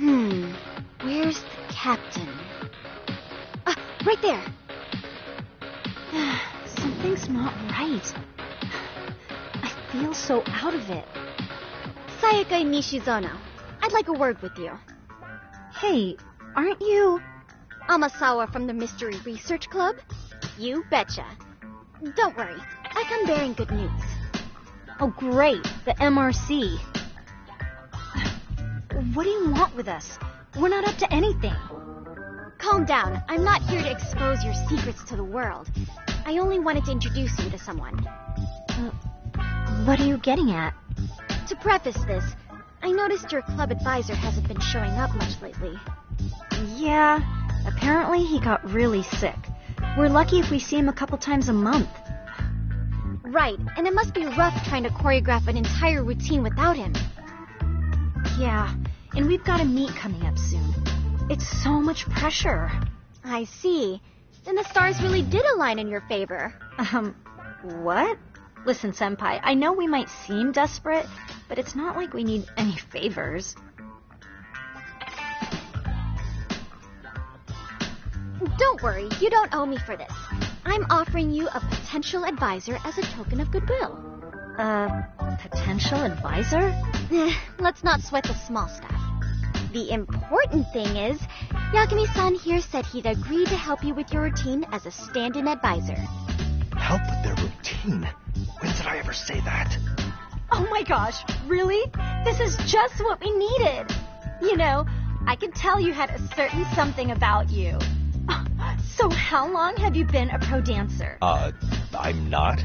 Where's the captain? Right there. Something's not right. I feel so out of it. Sayaka Nishizono, I'd like a word with you. Hey, aren't you... Amasawa from the Mystery Research Club? You betcha. Don't worry, I come bearing good news. Oh, great, the MRC. What do you want with us? We're not up to anything. Calm down. I'm not here to expose your secrets to the world. I only wanted to introduce you to someone. What are you getting at? To preface this, I noticed your club advisor hasn't been showing up much lately. Yeah, apparently he got really sick. We're lucky if we see him a couple times a month. Right, and it must be rough trying to choreograph an entire routine without him. Yeah, and we've got a meet coming up soon. It's so much pressure. I see. Then the stars really did align in your favor. What? Listen, Senpai, I know we might seem desperate, but it's not like we need any favors. Don't worry, you don't owe me for this. I'm offering you a potential advisor as a token of goodwill. Potential advisor? Let's not sweat the small stuff. The important thing is, Yakumi-san here said he'd agree to help you with your routine as a stand-in advisor. Help with their routine? When did I ever say that? Oh my gosh, really? This is just what we needed. You know, I could tell you had a certain something about you. So how long have you been a pro dancer? I'm not.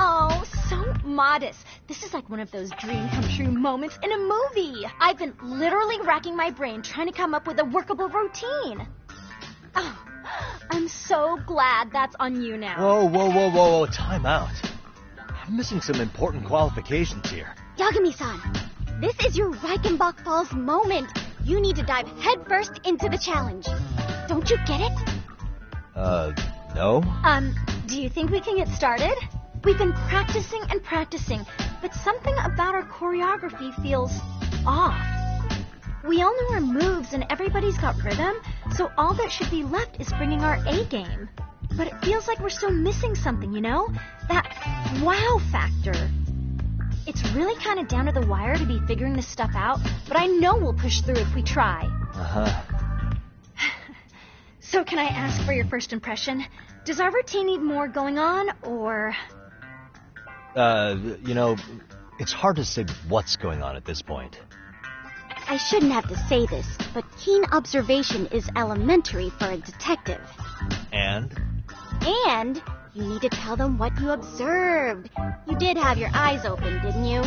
Oh, so modest. This is like one of those dream come true moments in a movie. I've been literally racking my brain trying to come up with a workable routine. Oh, I'm so glad that's on you now. Whoa, time out. I'm missing some important qualifications here. Yagami-san, this is your Reichenbach Falls moment. You need to dive headfirst into the challenge. Don't you get it? No? Do you think we can get started? We've been practicing and practicing, but something about our choreography feels off. We all know our moves and everybody's got rhythm, so all that should be left is bringing our A game. But it feels like we're still missing something, you know? That wow factor. It's really kind of down to the wire to be figuring this stuff out, but I know we'll push through if we try. Uh-huh. So can I ask for your first impression? Does our routine need more going on, or... You know, it's hard to say what's going on at this point. I shouldn't have to say this, but keen observation is elementary for a detective. And? And you need to tell them what you observed. You did have your eyes open, didn't you?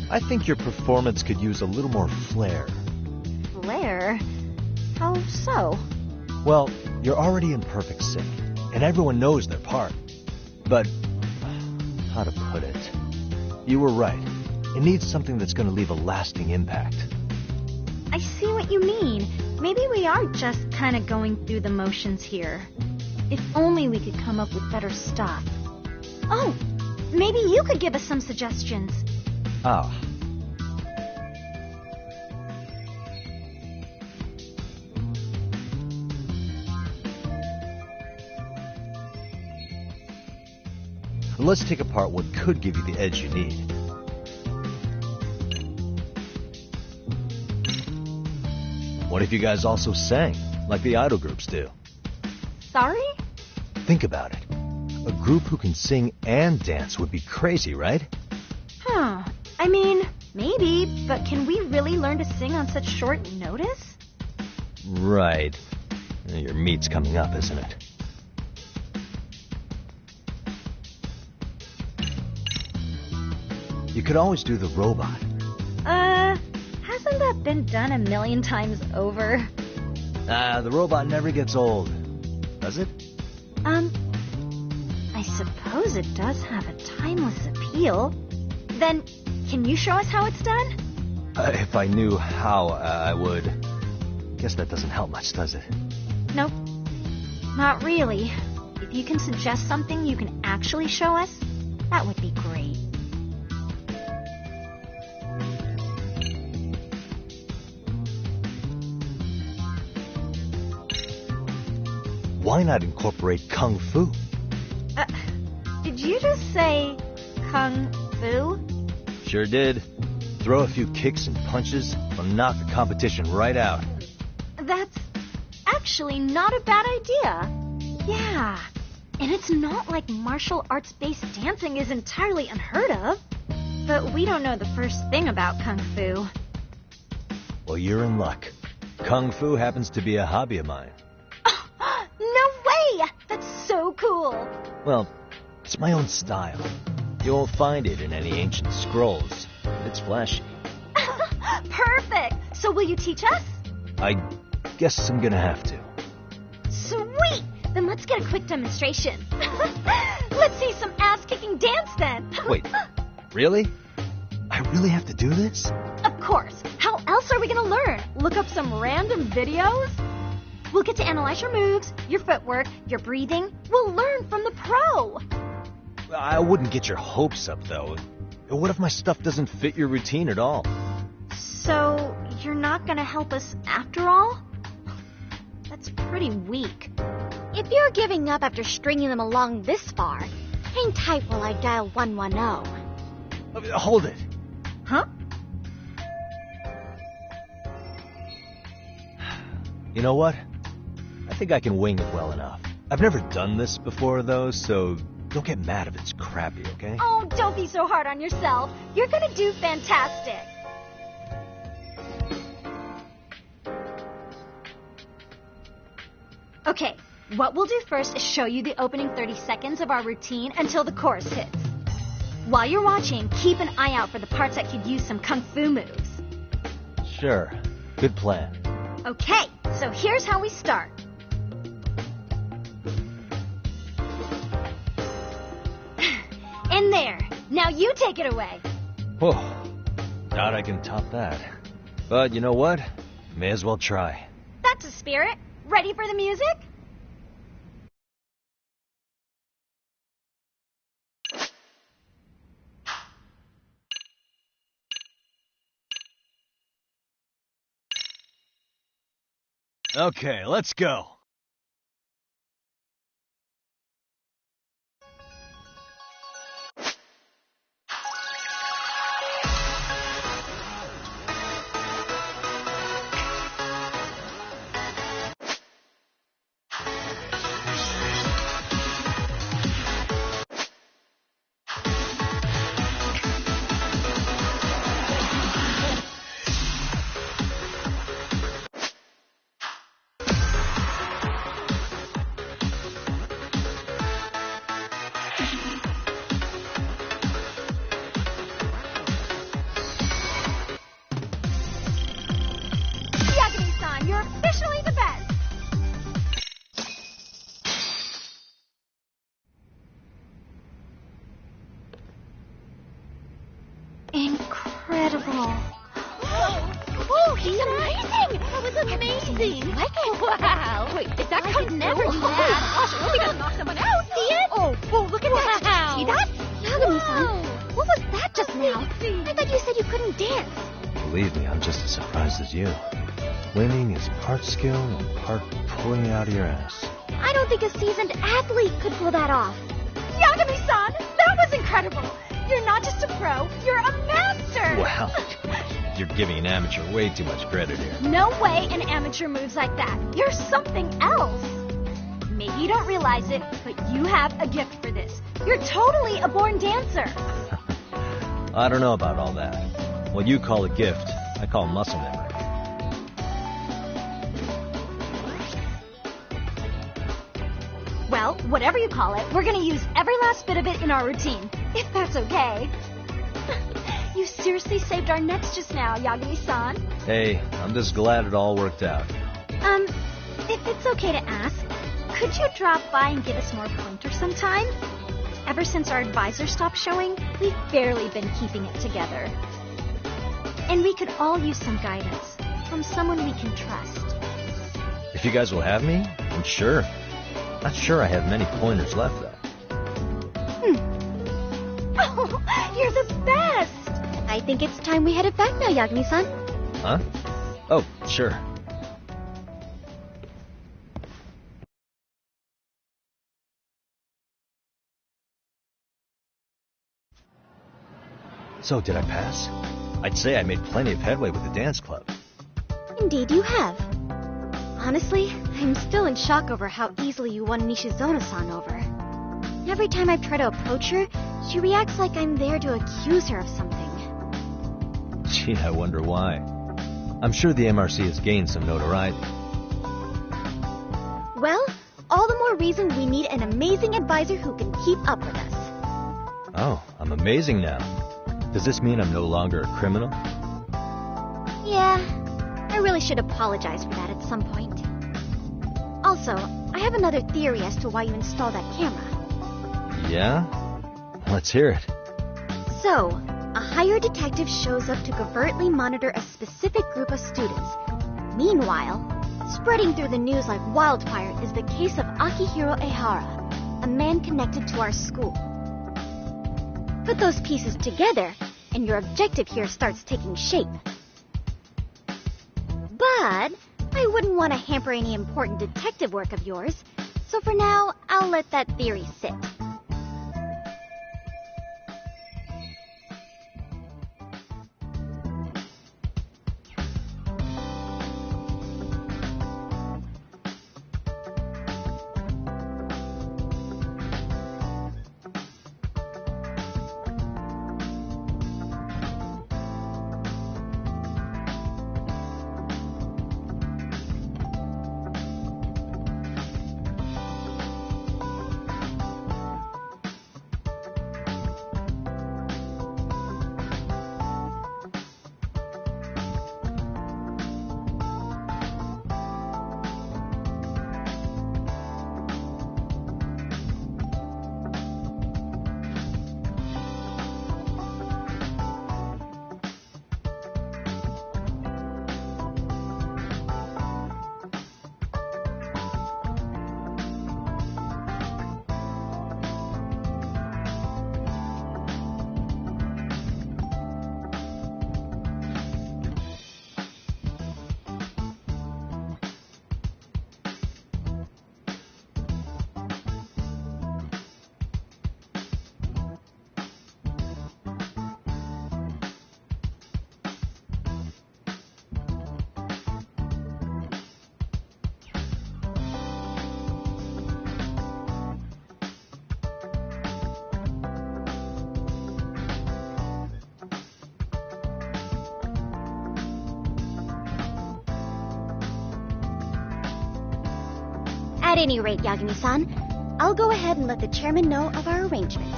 I think your performance could use a little more flair. Flair? How so? Well, you're already in perfect sync, and everyone knows their part. But, how to put it? You were right. It needs something that's going to leave a lasting impact. I see what you mean. Maybe we are just kind of going through the motions here. If only we could come up with better stuff. Oh, maybe you could give us some suggestions. Ah. Let's take apart what could give you the edge you need. What if you guys also sang, like the idol groups do? Sorry? Think about it. A group who can sing and dance would be crazy, right? Huh. I mean, maybe, but can we really learn to sing on such short notice? Right. Your meet's coming up, isn't it? You could always do the robot. Hasn't that been done a million times over? The robot never gets old, does it? I suppose it does have a timeless appeal. Then, can you show us how it's done? If I knew how, I would. Guess that doesn't help much, does it? Nope. Not really. If you can suggest something you can actually show us, that would be great. Why not incorporate Kung Fu? Did you just say Kung Fu? Sure did. Throw a few kicks and punches, will knock the competition right out. That's actually not a bad idea. Yeah. And it's not like martial arts-based dancing is entirely unheard of. But we don't know the first thing about Kung Fu. Well, you're in luck. Kung Fu happens to be a hobby of mine. No way! That's so cool. Well, it's my own style. You won't find it in any ancient scrolls. It's flashy. Perfect! So will you teach us? I guess I'm gonna have to. Sweet! Then let's get a quick demonstration. Let's see some ass-kicking dance then. Wait, really? I really have to do this? Of course. How else are we gonna learn? Look up some random videos? We'll get to analyze your moves, your footwork, your breathing. We'll learn from the pro. I wouldn't get your hopes up, though. What if my stuff doesn't fit your routine at all? So, you're not gonna help us after all? That's pretty weak. If you're giving up after stringing them along this far, hang tight while I dial 110. Hold it. Huh? You know what? I think I can wing it well enough. I've never done this before, though, so don't get mad if it's crappy, okay? Oh, don't be so hard on yourself. You're gonna do fantastic. Okay, what we'll do first is show you the opening 30 seconds of our routine until the chorus hits. While you're watching, keep an eye out for the parts that could use some Kung Fu moves. Sure. Good plan. Okay, so here's how we start. In there. Now you take it away. Whoa. Doubt I can top that. But you know what? May as well try. That's a spirit. Ready for the music? Okay, let's go. You're officially the best! Incredible. Oh, he's amazing! That was amazing! Wow! Wait, if that could never do that! Gosh, I hope he doesn't knock someone out! See it? Oh, look at that! See that? Yagami-san, what was that just now? I thought you said you couldn't dance. Believe me, I'm just as surprised as you. Winning is part skill and part pulling it out of your ass. I don't think a seasoned athlete could pull that off. Yagami-san, that was incredible! You're not just a pro, you're a master! Wow. You're giving an amateur way too much credit here. No way an amateur moves like that. You're something else. Maybe you don't realize it, but you have a gift for this. You're totally a born dancer. I don't know about all that. What you call a gift, I call muscle memory. Well, whatever you call it, we're going to use every last bit of it in our routine, if that's okay. You seriously saved our necks just now, Yagami-san. Hey, I'm just glad it all worked out. If it's okay to ask, Could you drop by and give us more pointers sometime? Ever since our advisor stopped showing, we've barely been keeping it together. And we could all use some guidance from someone we can trust. If you guys will have me, then sure. Not sure I have many pointers left, though. Oh, you're the best! I think it's time we headed back now, Yagami-san. Huh? Oh, sure. So, did I pass? I'd say I made plenty of headway with the dance club. Indeed you have. Honestly, I'm still in shock over how easily you won Nishizono-san over. Every time I try to approach her, she reacts like I'm there to accuse her of something. Gee, I wonder why. I'm sure the MRC has gained some notoriety. Well, all the more reason we need an amazing advisor who can keep up with us. Oh, I'm amazing now. Does this mean I'm no longer a criminal? Yeah, I really should apologize for that at some point. Also, I have another theory as to why you installed that camera. Yeah? Let's hear it. So, a hired detective shows up to covertly monitor a specific group of students. Meanwhile, spreading through the news like wildfire is the case of Akihiro Ehara, a man connected to our school. Put those pieces together, and your objective here starts taking shape. But I wouldn't want to hamper any important detective work of yours, so for now, I'll let that theory sit. At any rate, Yagami-san, I'll go ahead and let the chairman know of our arrangement.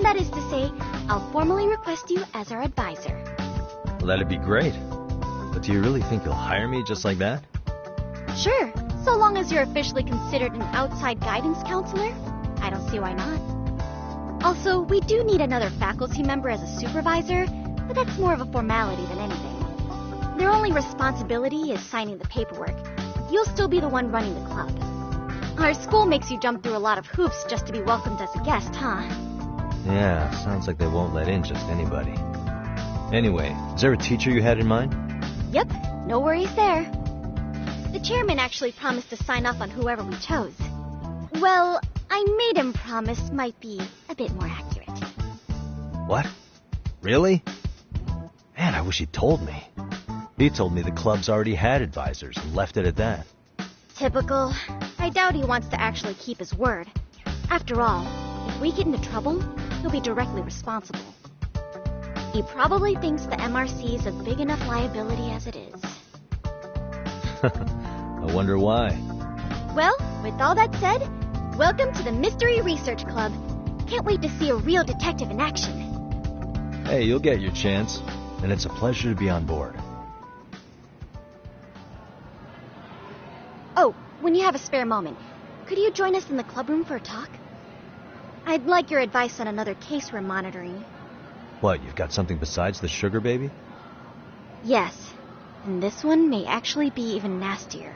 That is to say, I'll formally request you as our advisor. Well, that'd be great. But do you really think you'll hire me just like that? Sure, so long as you're officially considered an outside guidance counselor, I don't see why not. Also, we do need another faculty member as a supervisor, but that's more of a formality than anything. Their only responsibility is signing the paperwork. You'll still be the one running the club. Our school makes you jump through a lot of hoops just to be welcomed as a guest, huh? Yeah, sounds like they won't let in just anybody. Anyway, is there a teacher you had in mind? Yep, no worries there. The chairman actually promised to sign off on whoever we chose. Well, I made him promise might be a bit more accurate. What? Really? Man, I wish he'd told me. He told me the club's already had advisors and left it at that. Typical. I doubt he wants to actually keep his word. After all, if we get into trouble, he'll be directly responsible. He probably thinks the MRC is a big enough liability as it is. I wonder why. Well, with all that said, welcome to the Mystery Research Club. Can't wait to see a real detective in action. Hey, you'll get your chance, and it's a pleasure to be on board. Oh, when you have a spare moment, could you join us in the clubroom for a talk? I'd like your advice on another case we're monitoring. What, you've got something besides the sugar baby? Yes, and this one may actually be even nastier.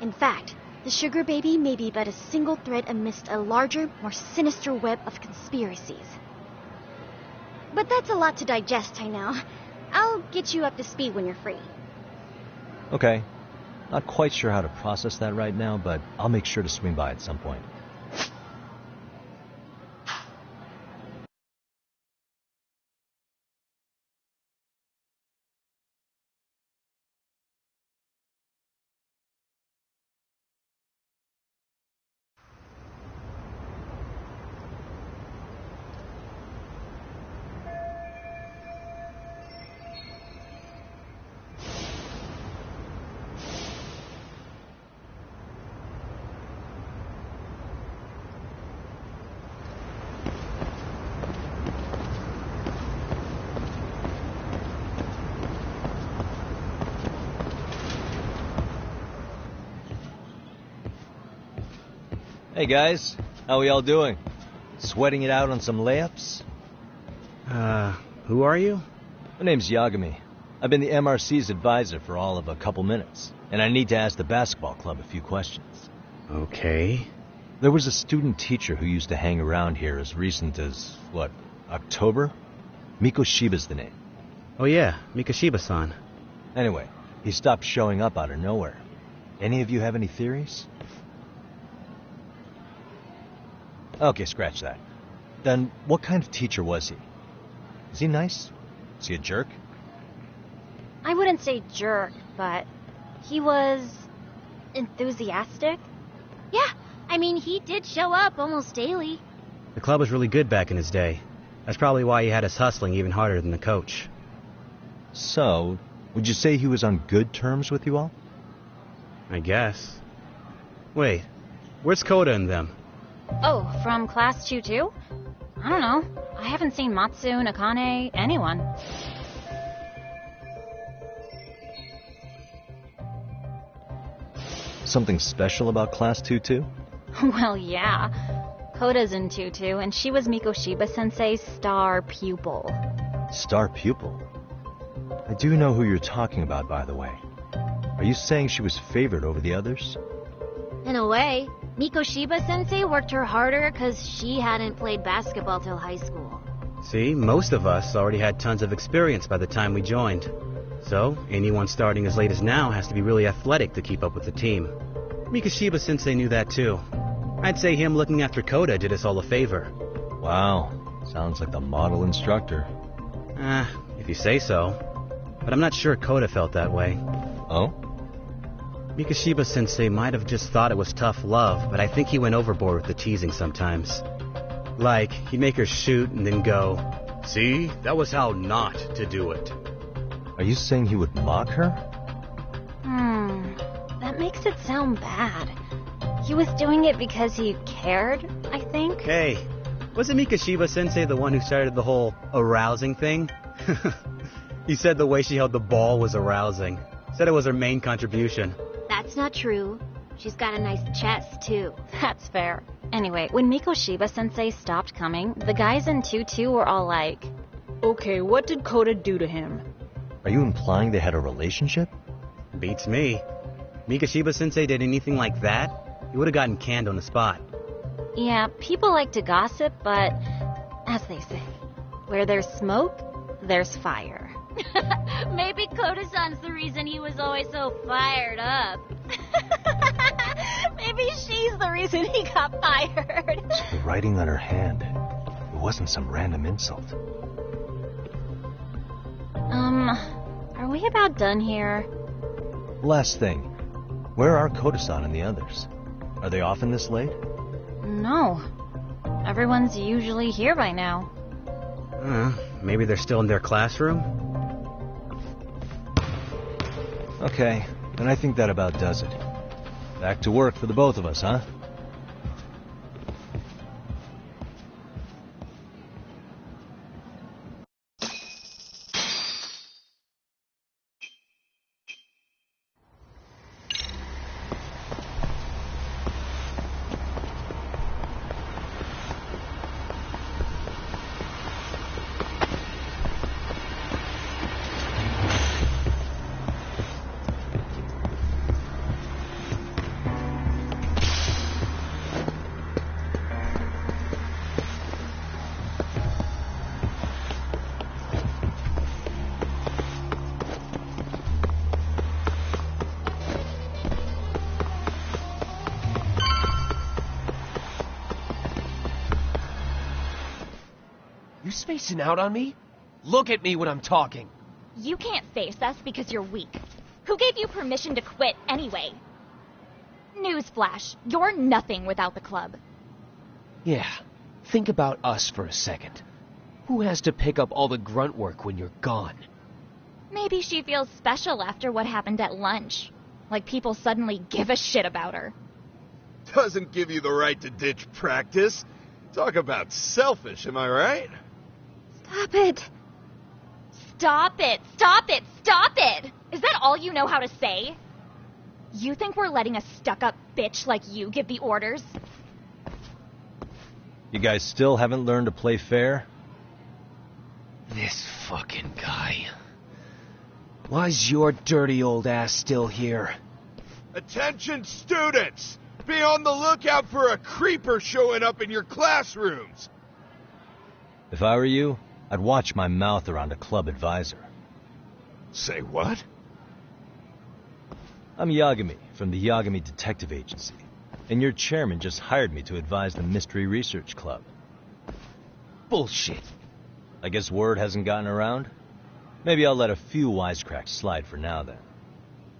In fact, the sugar baby may be but a single thread amidst a larger, more sinister web of conspiracies. But that's a lot to digest, I know. I'll get you up to speed when you're free. Okay. Not quite sure how to process that right now, but I'll make sure to swing by at some point. Hey guys, how we all doing? Sweating it out on some layups? Who are you? My name's Yagami. I've been the MRC's advisor for all of a couple minutes, and I need to ask the basketball club a few questions. Okay. There was a student teacher who used to hang around here as recent as, October? Mikoshiba's the name. Oh yeah, Mikoshiba-san. Anyway, he stopped showing up out of nowhere. Any of you have any theories? Okay, scratch that. Then, what kind of teacher was he? Is he nice? Is he a jerk? I wouldn't say jerk, but he was enthusiastic. Yeah, I mean, he did show up almost daily. The club was really good back in his day. That's probably why he had us hustling even harder than the coach. So, would you say he was on good terms with you all? I guess. Wait, where's Koda and them? Oh, from class 2 too? I don't know. I haven't seen Matsu, Nakane, anyone. Something special about class 2 too? Well, yeah. Koda's in 2-2, and she was Mikoshiba-sensei's star pupil. Star pupil? I do know who you're talking about, by the way. Are you saying she was favored over the others? In a way, Mikoshiba-sensei worked her harder because she hadn't played basketball till high school. See, most of us already had tons of experience by the time we joined. So, anyone starting as late as now has to be really athletic to keep up with the team. Mikoshiba-sensei knew that too. I'd say him looking after Koda did us all a favor. Wow, sounds like the model instructor. If you say so. But I'm not sure Koda felt that way. Oh? Mikoshiba-sensei might have just thought it was tough love, but I think he went overboard with the teasing sometimes. Like, he'd make her shoot and then go, "See, that was how not to do it." Are you saying he would mock her? That makes it sound bad. He was doing it because he cared, I think. Hey, wasn't Mikoshiba-sensei the one who started the whole arousing thing? He said the way she held the ball was arousing. Said it was her main contribution. That's not true. She's got a nice chest, too. That's fair. Anyway, when Mikoshiba-sensei stopped coming, the guys in 2-2 were all like, "Okay, what did Koda do to him?" Are you implying they had a relationship? Beats me. Mikoshiba-sensei did anything like that, he would have gotten canned on the spot. Yeah, people like to gossip, but as they say, where there's smoke, there's fire. Maybe Koda-san's the reason he was always so fired up. Maybe she's the reason he got fired. The writing on her hand. It wasn't some random insult. Are we about done here? Last thing. Where are Koda-san and the others? Are they often this late? No. Everyone's usually here by now. Maybe they're still in their classroom? Okay, then I think that about does it. Back to work for the both of us, huh? You spacing out on me? Look at me when I'm talking. You can't face us because you're weak. Who gave you permission to quit anyway? Newsflash, you're nothing without the club. Yeah, think about us for a second. Who has to pick up all the grunt work when you're gone? Maybe she feels special after what happened at lunch. Like people suddenly give a shit about her. Doesn't give you the right to ditch practice. Talk about selfish, am I right? Stop it. Stop it! Stop it! Stop it! Is that all you know how to say? You think we're letting a stuck-up bitch like you give the orders? You guys still haven't learned to play fair? This fucking guy. Why's your dirty old ass still here? Attention students! Be on the lookout for a creeper showing up in your classrooms! If I were you, I'd watch my mouth around a club advisor. Say what? I'm Yagami from the Yagami Detective Agency, and your chairman just hired me to advise the Mystery Research Club. Bullshit. I guess word hasn't gotten around? Maybe I'll let a few wisecracks slide for now then.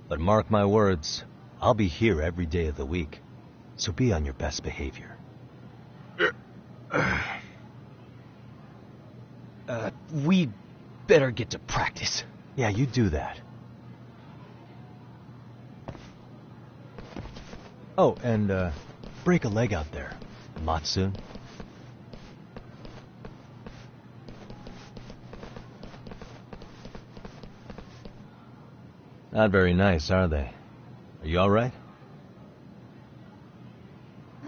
But mark my words, I'll be here every day of the week, so be on your best behavior. We better get to practice. Yeah, you do that. Oh, and, break a leg out there, Matsu. Not very nice, are they? Are you all right?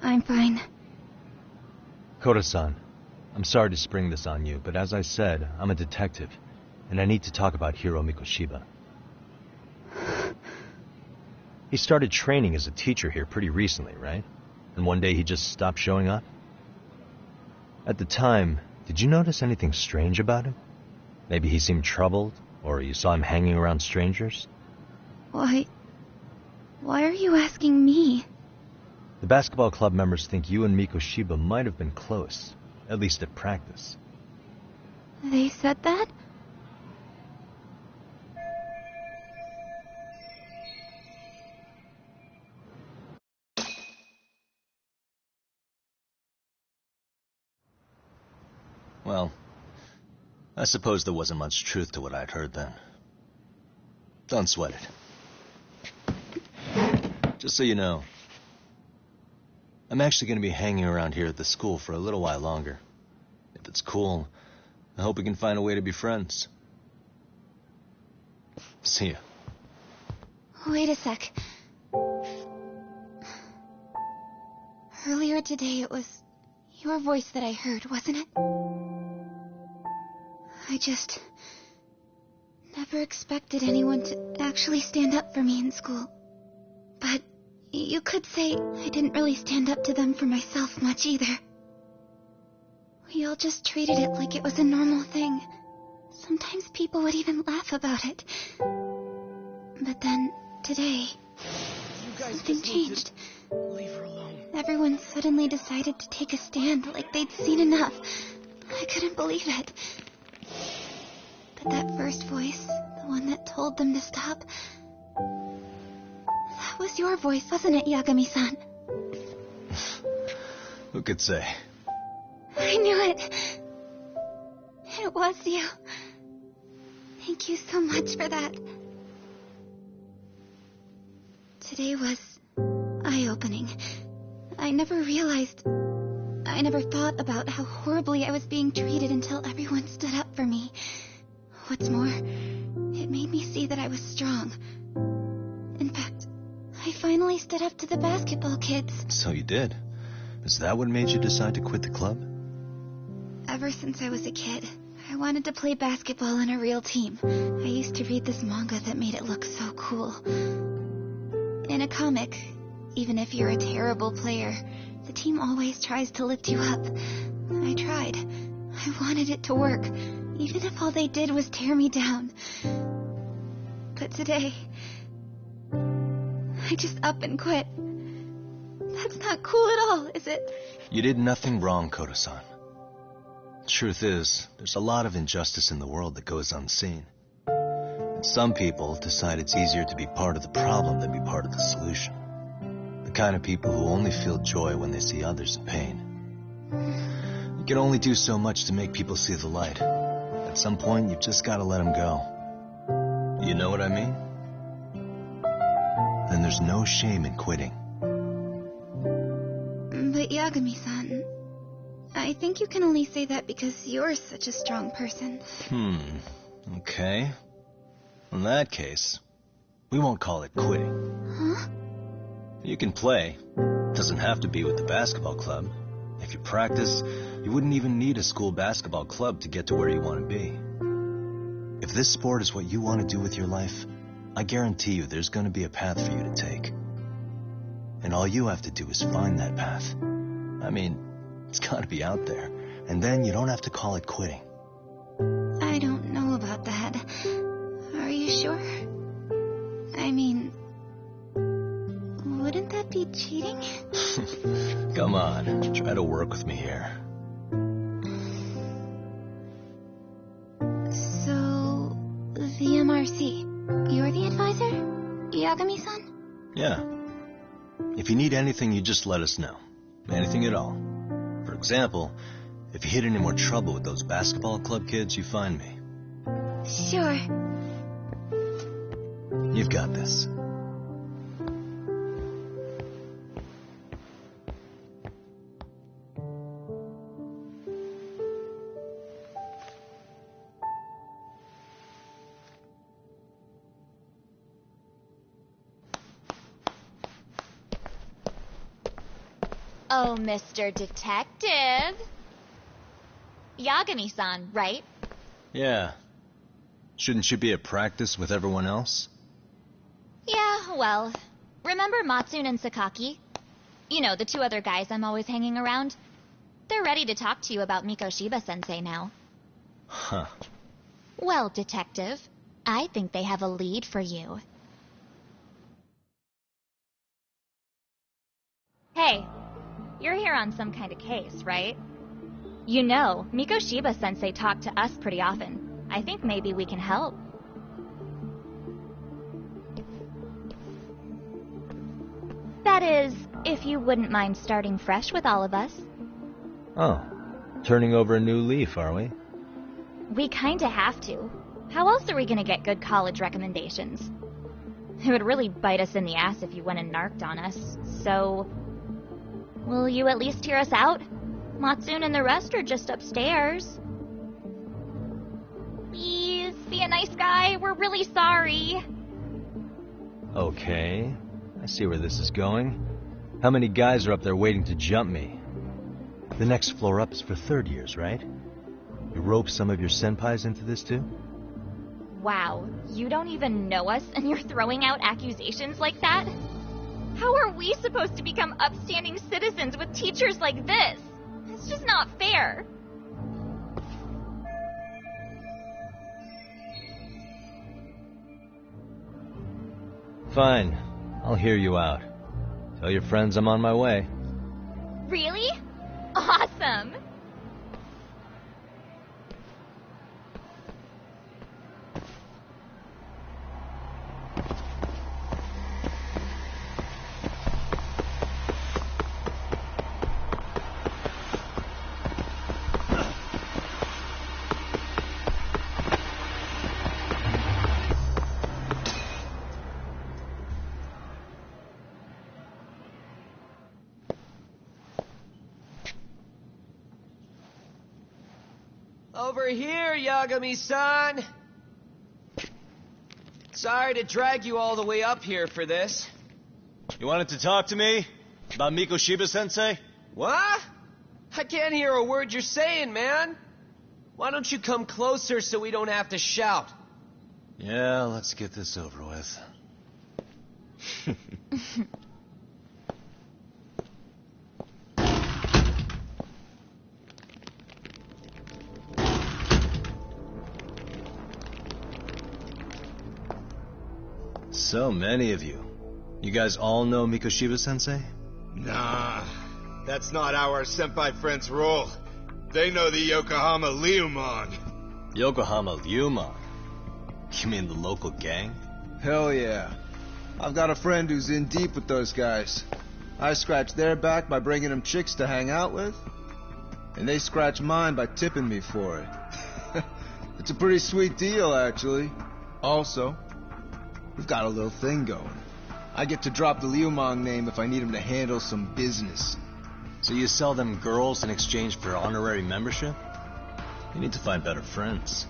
I'm fine. Koda-san, I'm sorry to spring this on you, but as I said, I'm a detective, and I need to talk about Hiro Mikoshiba. He started training as a teacher here pretty recently, right? And one day he just stopped showing up? At the time, did you notice anything strange about him? Maybe he seemed troubled, or you saw him hanging around strangers? Why are you asking me? The basketball club members think you and Mikoshiba might have been close, at least at practice. They said that? Well, I suppose there wasn't much truth to what I'd heard then. Don't sweat it. Just so you know, I'm actually going to be hanging around here at the school for a little while longer. If it's cool, I hope we can find a way to be friends. See ya. Wait a sec. Earlier today it was your voice that I heard, wasn't it? I just never expected anyone to actually stand up for me in school. But you could say I didn't really stand up to them for myself much either. We all just treated it like it was a normal thing. Sometimes people would even laugh about it. But then, today, something changed. Leave her alone. Everyone suddenly decided to take a stand like they'd seen enough. I couldn't believe it. But that first voice, the one that told them to stop, that was your voice, wasn't it, Yagami-san? Who could say? I knew it. It was you. Thank you so much for that. Today was eye-opening. I never thought about how horribly I was being treated until everyone stood up for me. What's more, it made me see that I was strong. In fact, I finally stood up to the basketball kids. So you did. Is that what made you decide to quit the club? Ever since I was a kid, I wanted to play basketball on a real team. I used to read this manga that made it look so cool. In a comic, even if you're a terrible player, the team always tries to lift you up. I tried. I wanted it to work, even if all they did was tear me down. But today, I just up and quit. That's not cool at all, is it? You did nothing wrong, Koda-san. Truth is, there's a lot of injustice in the world that goes unseen. And some people decide it's easier to be part of the problem than be part of the solution. The kind of people who only feel joy when they see others in pain. You can only do so much to make people see the light. At some point, you've just got to let them go. You know what I mean? Then there's no shame in quitting. But Yagami-san, I think you can only say that because you're such a strong person. Okay. In that case, we won't call it quitting. Huh? You can play. Doesn't have to be with the basketball club. If you practice, you wouldn't even need a school basketball club to get to where you want to be. If this sport is what you want to do with your life, I guarantee you there's going to be a path for you to take. And all you have to do is find that path. I mean, it's got to be out there. And then you don't have to call it quitting. I don't know about that. Are you sure? I mean, wouldn't that be cheating? Come on, try to work with me here. So, the MRC, you're the advisor? Yagami-san? Yeah. If you need anything, you just let us know. Anything at all. For example, if you hit any more trouble with those basketball club kids, you find me. Sure. You've got this. Oh, Mr. Detective. Yagami-san, right? Yeah. Shouldn't you be at practice with everyone else? Yeah, well, remember Matsune and Sakaki? You know, the two other guys I'm always hanging around? They're ready to talk to you about Mikoshiba-sensei now. Huh. Well, Detective, I think they have a lead for you. Hey, you're here on some kind of case, right? You know, Mikoshiba-sensei talked to us pretty often. I think maybe we can help. That is, if you wouldn't mind starting fresh with all of us. Oh, turning over a new leaf, are we? We kinda have to. How else are we gonna get good college recommendations? It would really bite us in the ass if you went and narked on us, so... Will you at least hear us out? Matsune and the rest are just upstairs. Please, be a nice guy. We're really sorry. Okay. I see where this is going. How many guys are up there waiting to jump me? The next floor up is for third years, right? You rope some of your senpais into this too? Wow, you don't even know us and you're throwing out accusations like that? How are we supposed to become upstanding citizens with teachers like this? It's just not fair. Fine. I'll hear you out. Tell your friends I'm on my way. Really? Awesome! Over here, Yagami-san! Sorry to drag you all the way up here for this. You wanted to talk to me? About Mikoshiba-sensei? What? I can't hear a word you're saying, man. Why don't you come closer so we don't have to shout? Yeah, let's get this over with. So many of you. You guys all know Mikoshiba-sensei? Nah, that's not how our senpai friends roll. They know the Yokohama Liumang. Yokohama Liumang? You mean the local gang? Hell yeah. I've got a friend who's in deep with those guys. I scratch their back by bringing them chicks to hang out with, and they scratch mine by tipping me for it. It's a pretty sweet deal, actually. Also, we've got a little thing going. I get to drop the Liumang name if I need him to handle some business. So you sell them girls in exchange for honorary membership? You need to find better friends.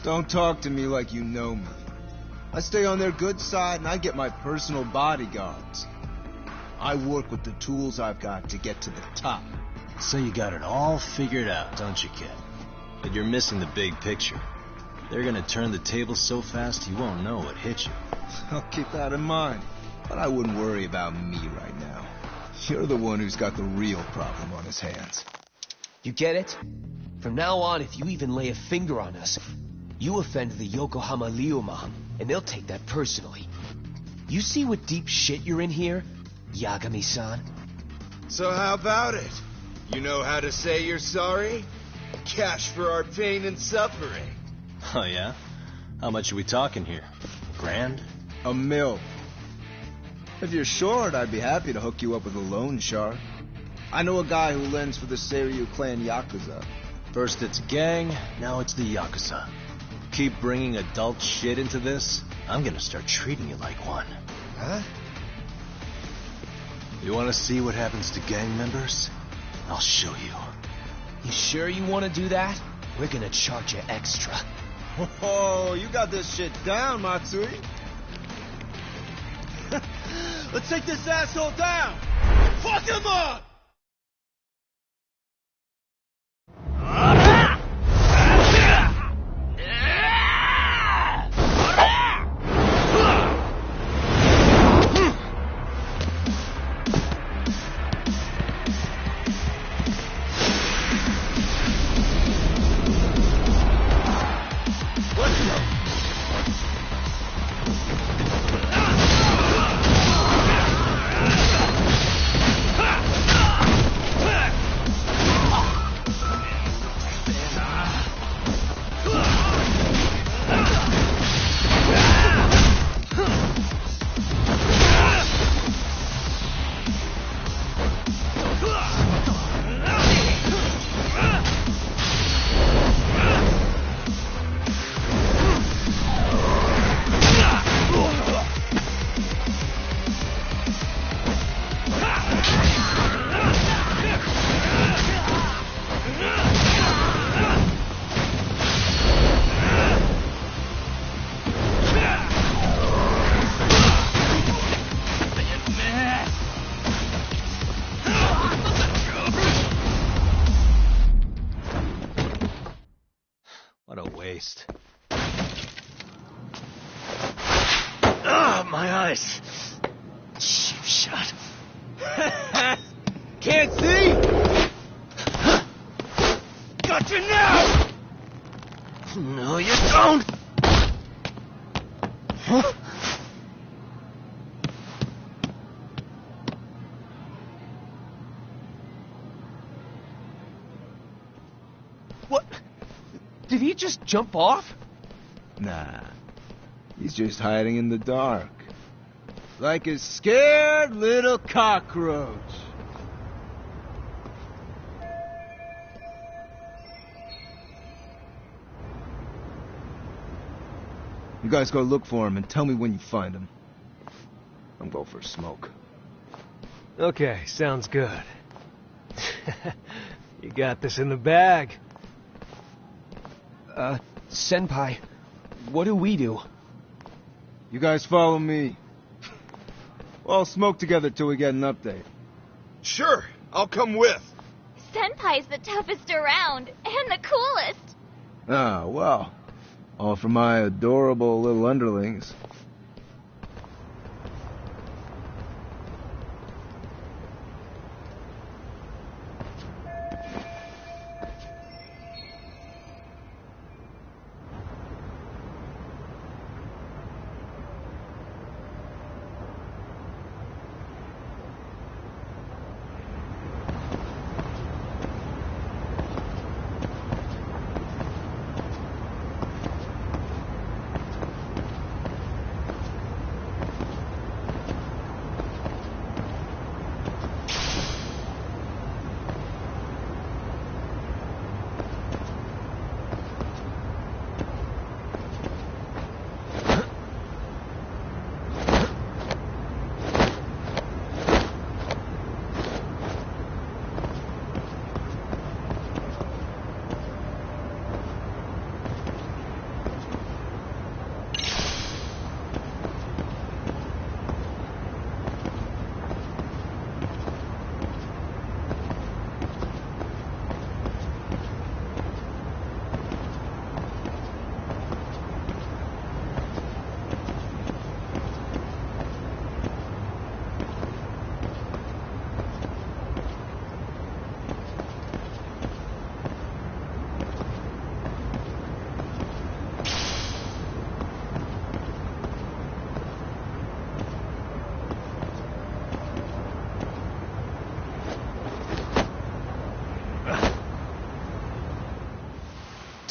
Don't talk to me like you know me. I stay on their good side and I get my personal bodyguards. I work with the tools I've got to get to the top. So you got it all figured out, don't you, kid? But you're missing the big picture. They're gonna turn the tables so fast you won't know what hit you. I'll keep that in mind. But I wouldn't worry about me right now. You're the one who's got the real problem on his hands. You get it? From now on, if you even lay a finger on us, you offend the Yokohama Liumang, and they'll take that personally. You see what deep shit you're in here, Yagami-san? So how about it? You know how to say you're sorry? Cash for our pain and suffering. Oh yeah? How much are we talking here? $1,000? $1 million. If you're short, I'd be happy to hook you up with a loan shark. I know a guy who lends for the Seiryu clan Yakuza. First it's gang, now it's the Yakuza. Keep bringing adult shit into this, I'm gonna start treating you like one. Huh? You wanna see what happens to gang members? I'll show you. You sure you want to do that? We're gonna charge you extra. Oh, you got this shit down, Matsui. Let's take this asshole down! Fuck him up! What a waste. Ah, my eyes. Cheap shot. Can't see! Got you now! No, you don't. Huh? What? Did he just jump off? Nah. He's just hiding in the dark. Like a scared little cockroach. You guys go look for him and tell me when you find him. I'm going for a smoke. Okay, sounds good. You got this in the bag. Senpai, what do we do? You guys follow me. We'll all smoke together till we get an update. Sure, I'll come with. Senpai's the toughest around, and the coolest. Ah, well. All for my adorable little underlings.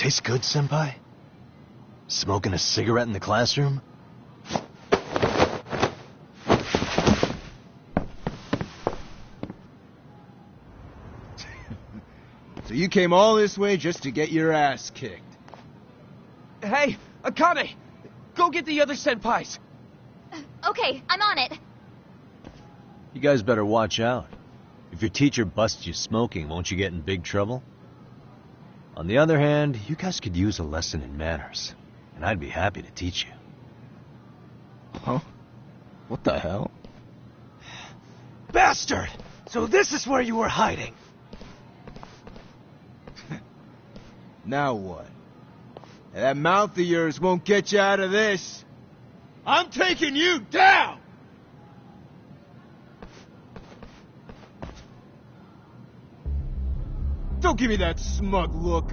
Tastes good, Senpai? Smoking a cigarette in the classroom? So you came all this way just to get your ass kicked. Hey, Akane! Go get the other senpais! Okay, I'm on it. You guys better watch out. If your teacher busts you smoking, won't you get in big trouble? On the other hand, you guys could use a lesson in manners, and I'd be happy to teach you. Huh? What the hell? Bastard! So this is where you were hiding. Now what? That mouth of yours won't get you out of this. I'm taking you down! Don't give me that smug look.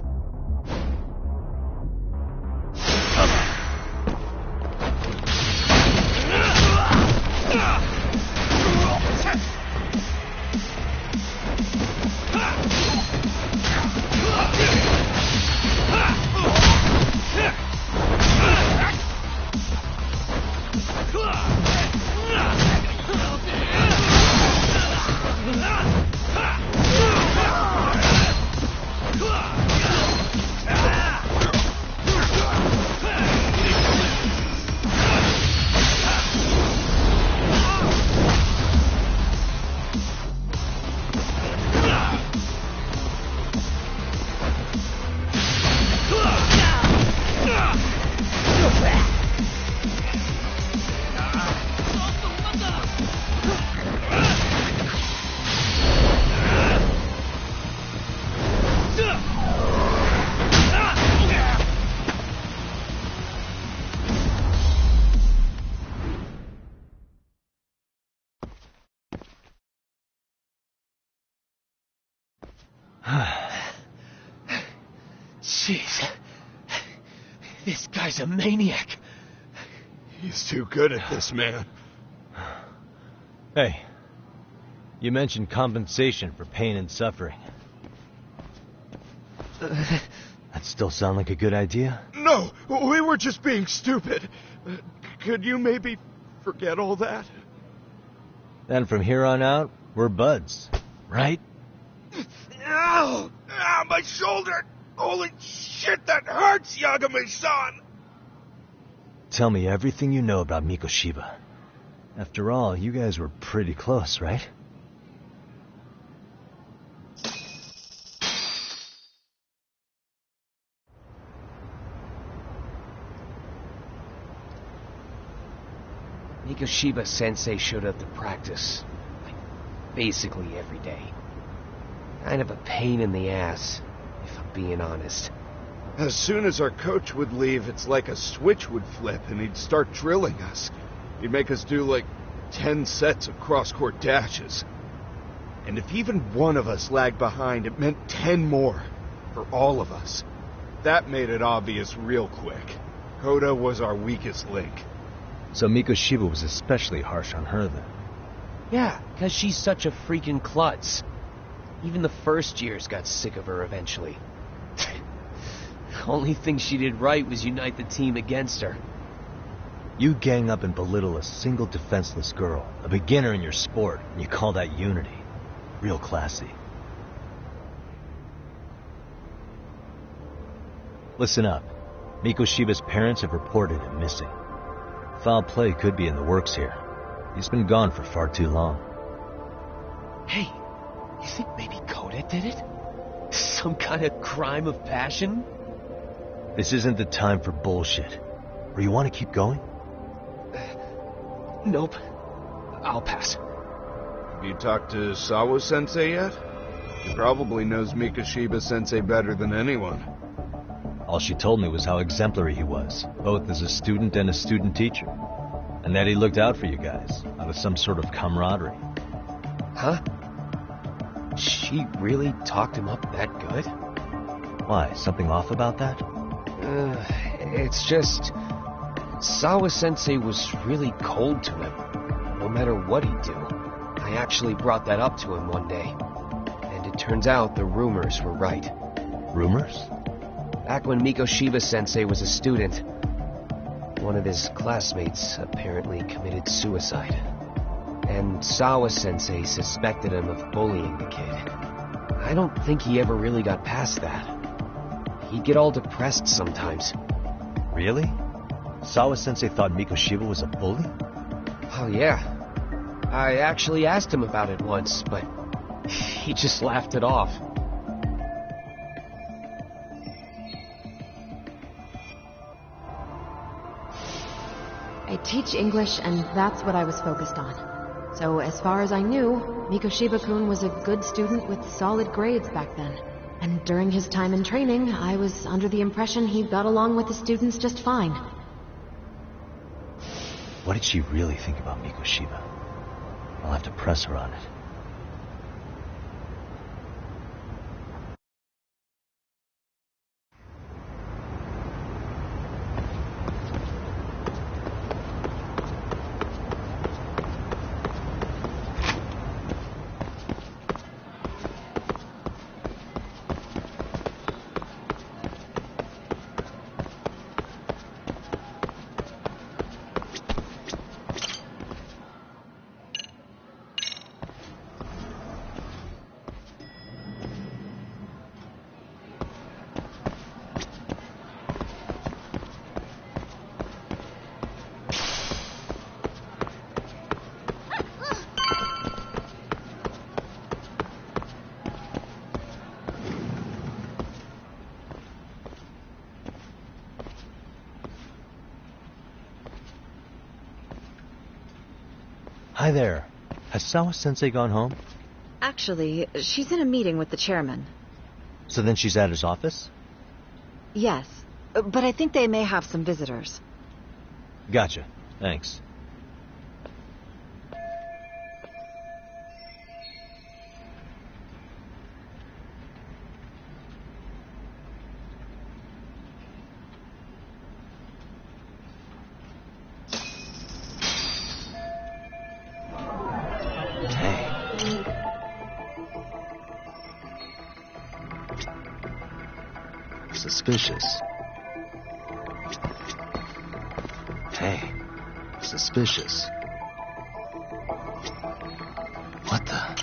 Jeez. This guy's a maniac. He's too good at this, man. Hey, you mentioned compensation for pain and suffering. That still sound like a good idea? No, we were just being stupid. Could you maybe forget all that? Then from here on out, we're buds, right? Ow! Ah, my shoulder! Holy shit, that hurts, Yagami-san! Tell me everything you know about Mikoshiba. After all, you guys were pretty close, right? Mikoshiba Sensei showed up to practice, like, basically every day. Kind of a pain in the ass, if I'm being honest. As soon as our coach would leave, it's like a switch would flip and he'd start drilling us. He'd make us do like 10 sets of cross-court dashes. And if even one of us lagged behind, it meant 10 more for all of us. That made it obvious real quick. Hoda was our weakest link. So Mikoshiba was especially harsh on her then. Yeah, because she's such a freaking klutz. Even the first years got sick of her eventually. Only thing she did right was unite the team against her. You gang up and belittle a single defenseless girl, a beginner in your sport, and you call that unity. Real classy. Listen up. Mikoshiba's parents have reported him missing. Foul play could be in the works here. He's been gone for far too long. Hey, you think maybe Koda did it? Some kind of crime of passion? This isn't the time for bullshit. Or you want to keep going? Nope. I'll pass. Have you talked to Sawa-sensei yet? He probably knows Mikoshiba-sensei better than anyone. All she told me was how exemplary he was, both as a student and a student teacher. And that he looked out for you guys, out of some sort of camaraderie. Huh? She really talked him up that good? Why, something off about that? It's just... Sawa-sensei was really cold to him, no matter what he'd do. I actually brought that up to him one day. And it turns out the rumors were right. Rumors? Back when Mikoshiba-sensei was a student, one of his classmates apparently committed suicide. And Sawa-sensei suspected him of bullying the kid. I don't think he ever really got past that. He'd get all depressed sometimes. Really? Sawa-sensei thought Mikoshiba was a bully? Oh yeah. I actually asked him about it once, but he just laughed it off. I teach English, and that's what I was focused on. So as far as I knew, Mikoshiba-kun was a good student with solid grades back then. And during his time in training, I was under the impression he got along with the students just fine. What did she really think about Mikoshiba? I'll have to press her on it. Hi there. Has Sawa-sensei gone home? Actually, she's in a meeting with the chairman. So then she's at his office? Yes, but I think they may have some visitors. Gotcha. Thanks. Suspicious. Hey, suspicious. What the?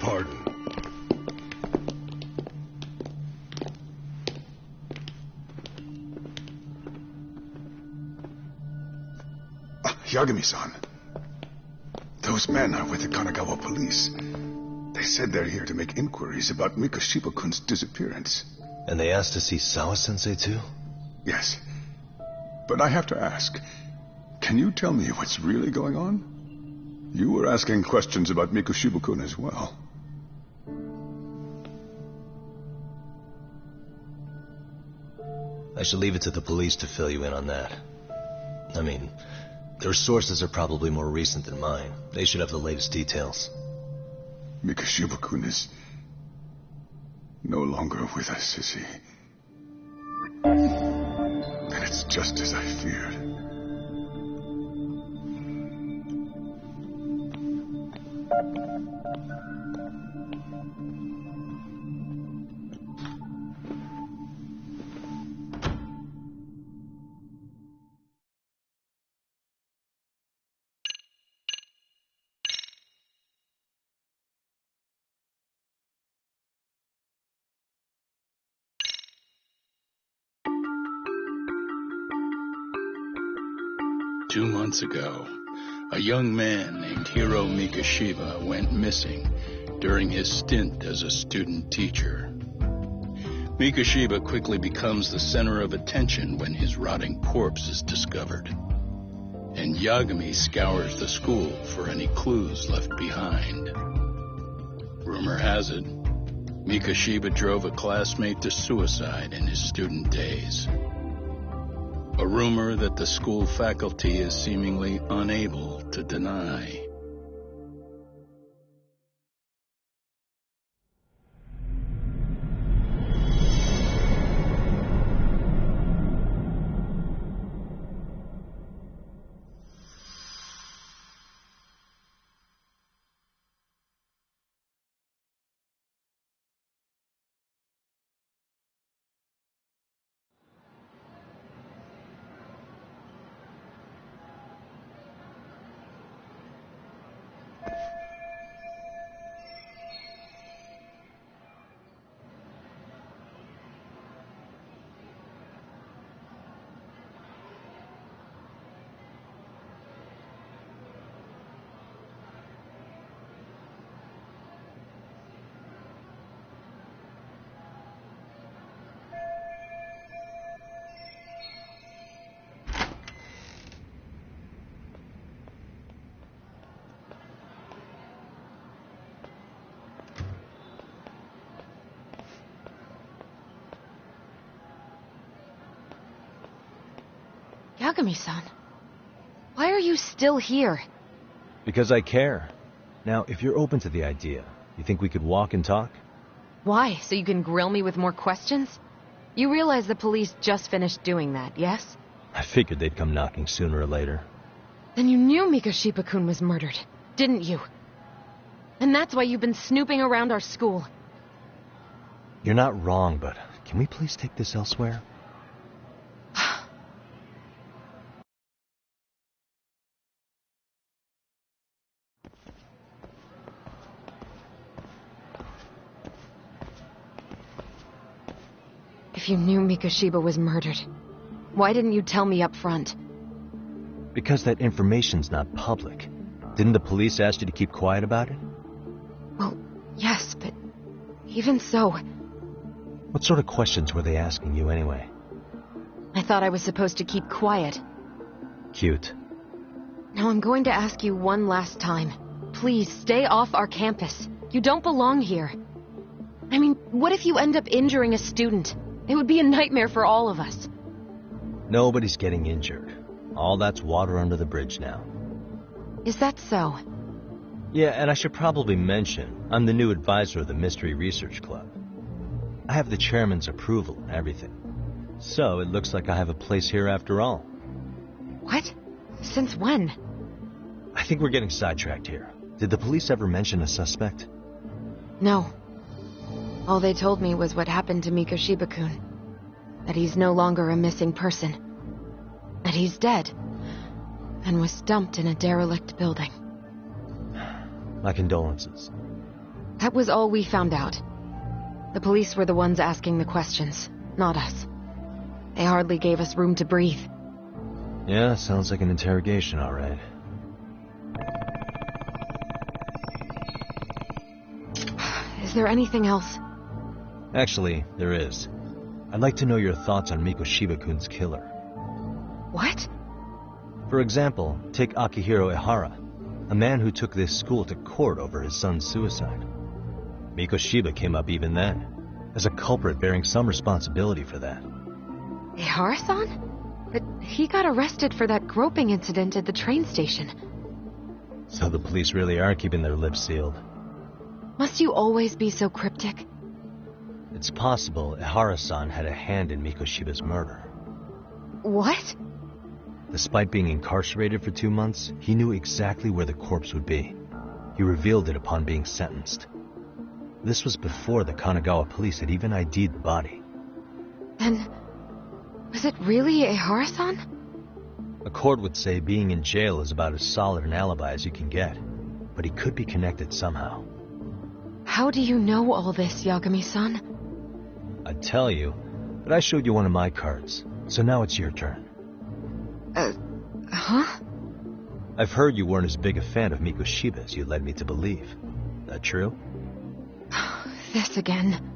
Pardon. Yagami-san. Those men are with the Kanagawa police. They said they're here to make inquiries about Mikoshiba-kun's disappearance. And they asked to see Sawa-sensei too? Yes. But I have to ask, can you tell me what's really going on? You were asking questions about Mikoshiba-kun as well. I should leave it to the police to fill you in on that. I mean, their sources are probably more recent than mine. They should have the latest details. Mikoshiba-kun is no longer with us, is he? And It's just as I feared. Two months ago, a young man named Hiro Mikoshiba went missing during his stint as a student teacher. Mikoshiba quickly becomes the center of attention when his rotting corpse is discovered, and Yagami scours the school for any clues left behind. Rumor has it, Mikoshiba drove a classmate to suicide in his student days. A rumor that the school faculty is seemingly unable to deny. Yagami-san, why are you still here? Because I care. Now, if you're open to the idea, you think we could walk and talk? Why? So you can grill me with more questions? You realize the police just finished doing that, yes? I figured they'd come knocking sooner or later. Then you knew Mikoshiba-kun was murdered, didn't you? And that's why you've been snooping around our school. You're not wrong, but can we please take this elsewhere? If you knew Mikoshiba was murdered, why didn't you tell me up front? Because that information's not public. Didn't the police ask you to keep quiet about it? Well, yes, but even so... What sort of questions were they asking you anyway? I thought I was supposed to keep quiet. Cute. Now I'm going to ask you one last time. Please, stay off our campus. You don't belong here. I mean, what if you end up injuring a student? It would be a nightmare for all of us. Nobody's getting injured. All that's water under the bridge now. Is that so? Yeah, and I should probably mention, I'm the new advisor of the Mystery Research Club. I have the chairman's approval and everything. So it looks like I have a place here after all. What? Since when? I think we're getting sidetracked here. Did the police ever mention a suspect? No. All they told me was what happened to Mikoshiba-kun. That he's no longer a missing person. That he's dead. And was dumped in a derelict building. My condolences. That was all we found out. The police were the ones asking the questions, not us. They hardly gave us room to breathe. Yeah, sounds like an interrogation, all right. Is there anything else? Actually, there is. I'd like to know your thoughts on Mikoshiba-kun's killer. What? For example, take Akihiro Ehara, a man who took this school to court over his son's suicide. Mikoshiba came up even then, as a culprit bearing some responsibility for that. Ehara-san? But he got arrested for that groping incident at the train station. So the police really are keeping their lips sealed. Must you always be so cryptic? It's possible Ehara-san had a hand in Mikoshiba's murder. What? Despite being incarcerated for 2 months, he knew exactly where the corpse would be. He revealed it upon being sentenced. This was before the Kanagawa police had even ID'd the body. Then, was it really Ehara-san? A court would say being in jail is about as solid an alibi as you can get, but he could be connected somehow. How do you know all this, Yagami-san? I'd tell you, but I showed you one of my cards, so now it's your turn. Huh? I've heard you weren't as big a fan of Mikoshiba as you led me to believe. That true? This again.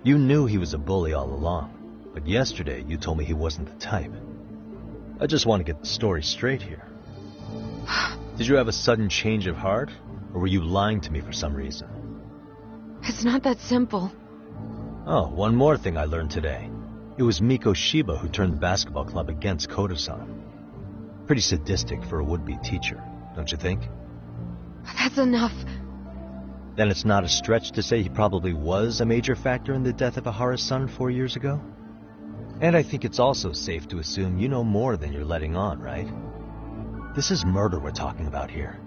You knew he was a bully all along, but yesterday you told me he wasn't the type. I just want to get the story straight here. Did you have a sudden change of heart, or were you lying to me for some reason? It's not that simple. Oh, one more thing I learned today. It was Mikoshiba who turned the basketball club against Koto-san. Pretty sadistic for a would-be teacher, don't you think? That's enough. Then it's not a stretch to say he probably was a major factor in the death of Ehara's son 4 years ago? And I think it's also safe to assume you know more than you're letting on, right? This is murder we're talking about here.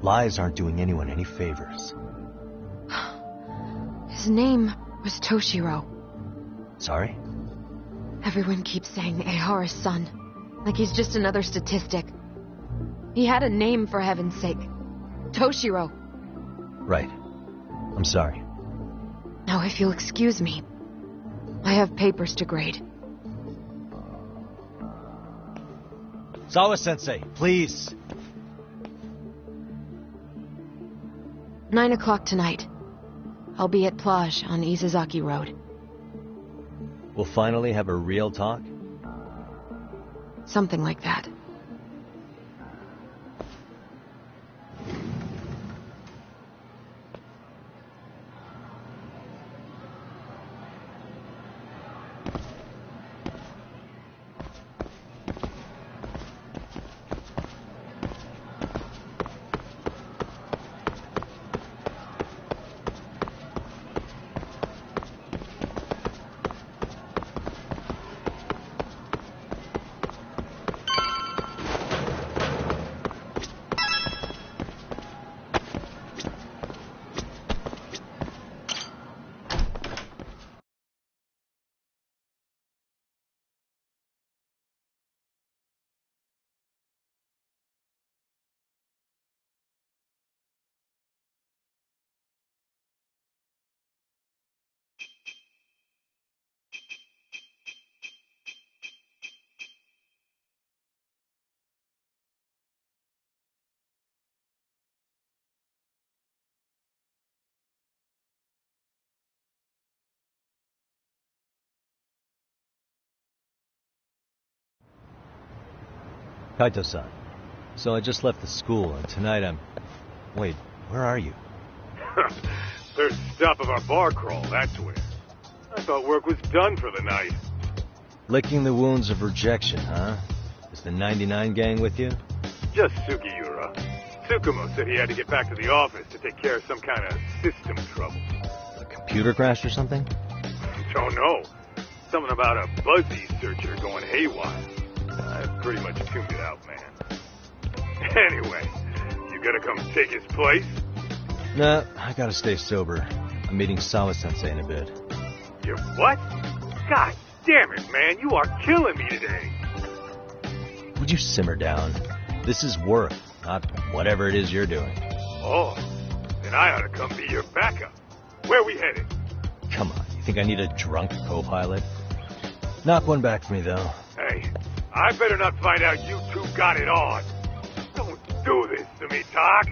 Lies aren't doing anyone any favors. His name was Toshiro. Sorry? Everyone keeps saying Ehara's son, like he's just another statistic. He had a name, for heaven's sake. Toshiro. Right. I'm sorry. Now, if you'll excuse me, I have papers to grade. Sawa-sensei, please. 9 o'clock tonight. I'll be at Plage on Izazaki Road. We'll finally have a real talk? Something like that. Kaito-san, so I just left the school, and tonight I'm... Wait, where are you? First stop of our bar crawl, that's where. I thought work was done for the night. Licking the wounds of rejection, huh? Is the 99 gang with you? Just Sugiura. Tsukumo said he had to get back to the office to take care of some kind of system trouble. A computer crash or something? Don't know. Something about a Buzzy searcher going haywire. I pretty much tuned it out, man. Anyway, you gonna come take his place? Nah, I gotta stay sober. I'm meeting Sawa-sensei in a bit. You what? God damn it, man, you are killing me today. Would you simmer down? This is work, not whatever it is you're doing. Oh, then I ought to come be your backup. Where we headed? Come on, you think I need a drunk co-pilot? Knock one back for me, though. Hey, I better not find out you two got it on. Don't do this to me, Doc.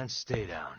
And stay down.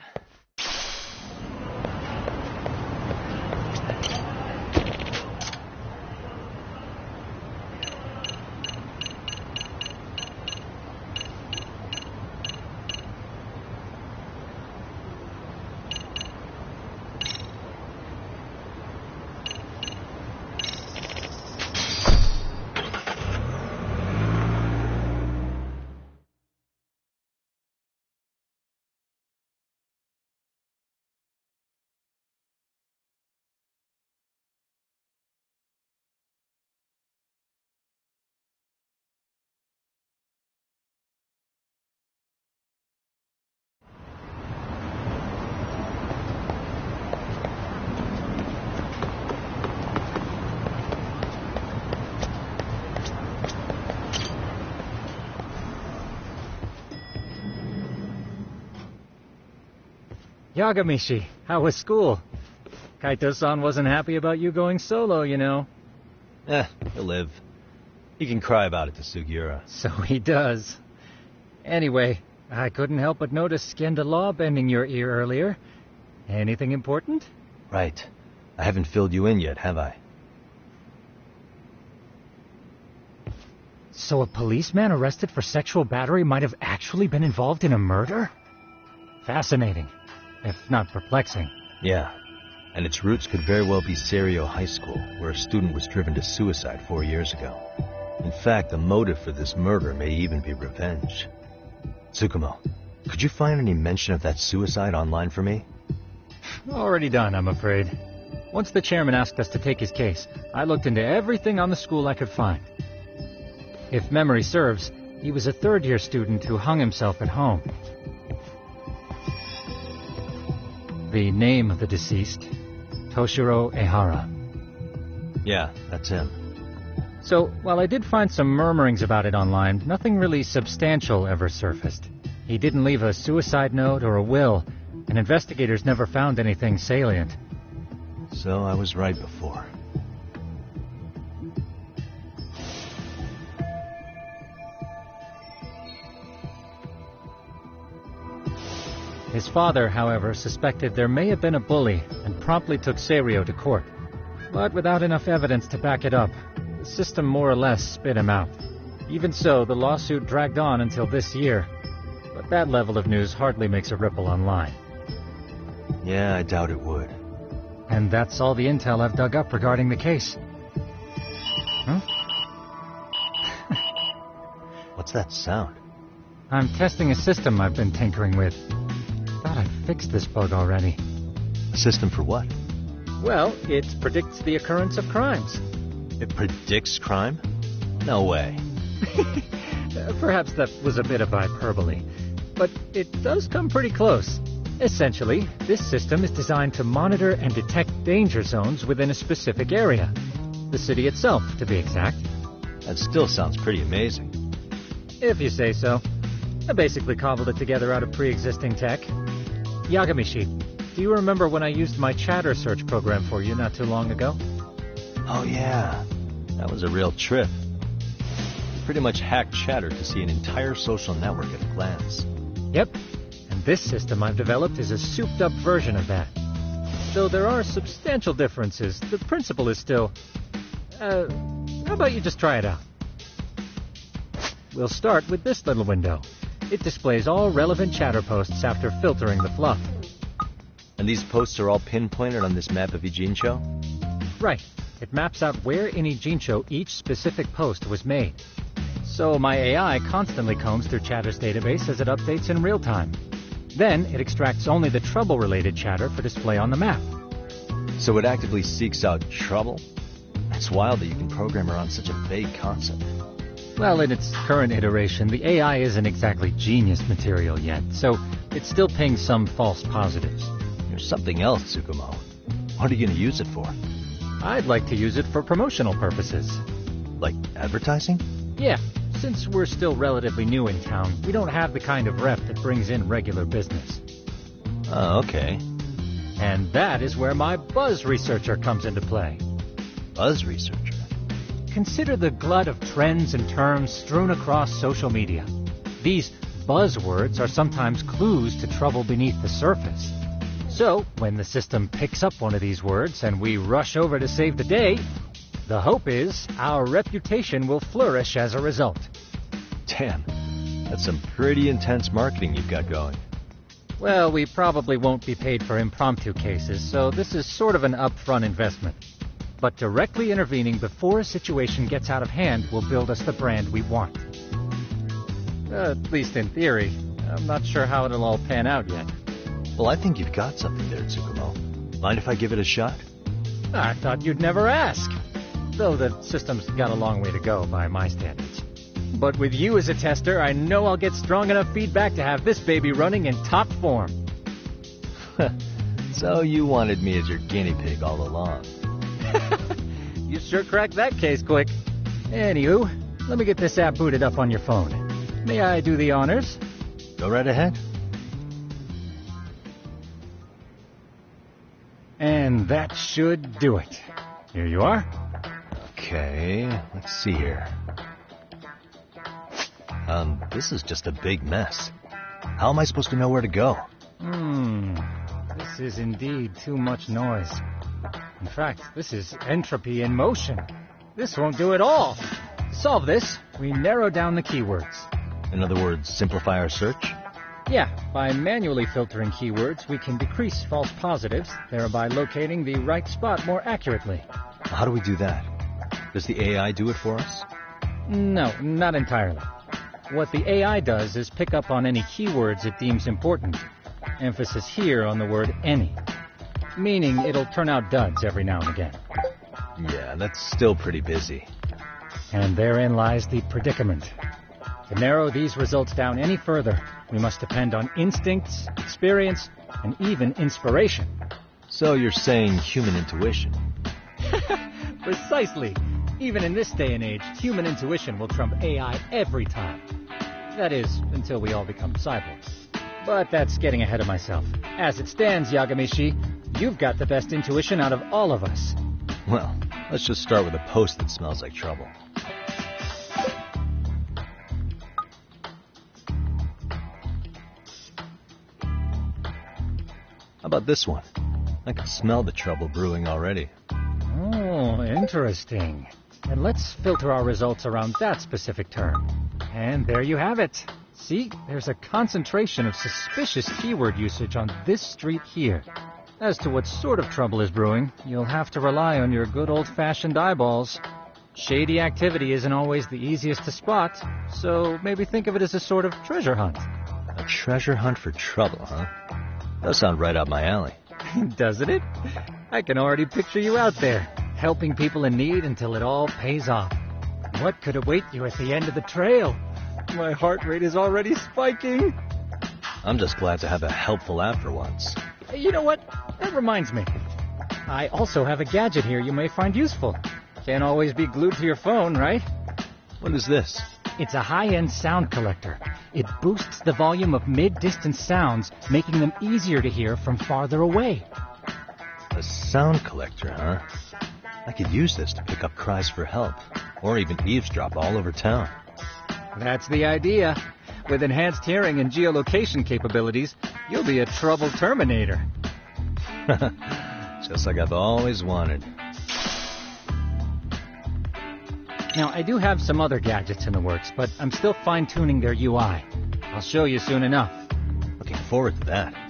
Yagamishi, how was school? Kaito-san wasn't happy about you going solo, you know. He'll live. He can cry about it to Sugiura. So he does. Anyway, I couldn't help but notice Skenda Law bending your ear earlier. Anything important? Right. I haven't filled you in yet, have I? So a policeman arrested for sexual battery might have actually been involved in a murder? Fascinating, if not perplexing. Yeah, and its roots could very well be Serio High School, where a student was driven to suicide 4 years ago. In fact, the motive for this murder may even be revenge. Tsukumo, could you find any mention of that suicide online for me? Already done, I'm afraid. Once the chairman asked us to take his case, I looked into everything on the school I could find. If memory serves, he was a third-year student who hung himself at home. The name of the deceased, Toshiro Ehara. Yeah, that's him. So, while I did find some murmurings about it online, nothing really substantial ever surfaced. He didn't leave a suicide note or a will, and investigators never found anything salient. So I was right before. His father, however, suspected there may have been a bully and promptly took Serio to court. But without enough evidence to back it up, the system more or less spit him out. Even so, the lawsuit dragged on until this year. But that level of news hardly makes a ripple online. Yeah, I doubt it would. And that's all the intel I've dug up regarding the case. Huh? What's that sound? I'm testing a system I've been tinkering with. Thought I fixed this bug already. A system for what? Well, it predicts the occurrence of crimes. It predicts crime? No way. Perhaps that was a bit of hyperbole, but it does come pretty close. Essentially, this system is designed to monitor and detect danger zones within a specific area. The city itself, to be exact. That still sounds pretty amazing. If you say so. I basically cobbled it together out of pre-existing tech. Yagamishi, do you remember when I used my chatter search program for you not too long ago? Oh yeah, that was a real trip. You pretty much hacked chatter to see an entire social network at a glance. Yep, and this system I've developed is a souped-up version of that. Though there are substantial differences, the principle is still... how about you just try it out? We'll start with this little window. It displays all relevant chatter posts after filtering the fluff. And these posts are all pinpointed on this map of Ijincho? Right. It maps out where in Ijincho each specific post was made. So my AI constantly combs through Chatter's database as it updates in real time. Then it extracts only the trouble-related chatter for display on the map. So it actively seeks out trouble? It's wild that you can program around such a vague concept. Well, in its current iteration, the AI isn't exactly genius material yet, so it still pings some false positives. There's something else, Tsukumo. What are you going to use it for? I'd like to use it for promotional purposes. Like advertising? Yeah, since we're still relatively new in town, we don't have the kind of rep that brings in regular business. Oh, okay. And that is where my buzz researcher comes into play. Buzz researcher? Consider the glut of trends and terms strewn across social media. These buzzwords are sometimes clues to trouble beneath the surface. So, when the system picks up one of these words and we rush over to save the day, the hope is our reputation will flourish as a result. Damn, that's some pretty intense marketing you've got going. Well, we probably won't be paid for impromptu cases, so this is sort of an upfront investment. But directly intervening before a situation gets out of hand will build us the brand we want. At least in theory. I'm not sure how it'll all pan out yet. Well, I think you've got something there, Tsukumo. Mind if I give it a shot? I thought you'd never ask. Though the system's got a long way to go by my standards. But with you as a tester, I know I'll get strong enough feedback to have this baby running in top form. So you wanted me as your guinea pig all along. You sure cracked that case quick. Anywho, let me get this app booted up on your phone. May I do the honors? Go right ahead. And that should do it. Here you are. Okay, let's see here. This is just a big mess. How am I supposed to know where to go? This is indeed too much noise. In fact, this is entropy in motion. This won't do it all. To solve this, we narrow down the keywords. In other words, simplify our search? Yeah, by manually filtering keywords, we can decrease false positives, thereby locating the right spot more accurately. How do we do that? Does the AI do it for us? No, not entirely. What the AI does is pick up on any keywords it deems important. Emphasis here on the word any. Meaning it'll turn out duds every now and again. Yeah, that's still pretty busy. And therein lies the predicament. To narrow these results down any further, we must depend on instincts, experience, and even inspiration. So you're saying human intuition? Precisely. Even in this day and age, human intuition will trump AI every time. That is, until we all become cyborgs. But that's getting ahead of myself. As it stands, Yagamishi, you've got the best intuition out of all of us. Well, let's just start with a post that smells like trouble. How about this one? I can smell the trouble brewing already. Oh, interesting. And let's filter our results around that specific term. And there you have it. See, there's a concentration of suspicious keyword usage on this street here. As to what sort of trouble is brewing, you'll have to rely on your good old-fashioned eyeballs. Shady activity isn't always the easiest to spot, so maybe think of it as a sort of treasure hunt. A treasure hunt for trouble, huh? Does sound right up my alley. Doesn't it? I can already picture you out there, helping people in need until it all pays off. What could await you at the end of the trail? My heart rate is already spiking. I'm just glad to have a helpful app for once. You know what? That reminds me. I also have a gadget here you may find useful. Can't always be glued to your phone, right? What is this? It's a high-end sound collector. It boosts the volume of mid-distance sounds, making them easier to hear from farther away. A sound collector, huh? I could use this to pick up cries for help, or even eavesdrop all over town. That's the idea. With enhanced hearing and geolocation capabilities, you'll be a trouble terminator. Just like I've always wanted. Now, I do have some other gadgets in the works, but I'm still fine-tuning their UI. I'll show you soon enough. Looking forward to that.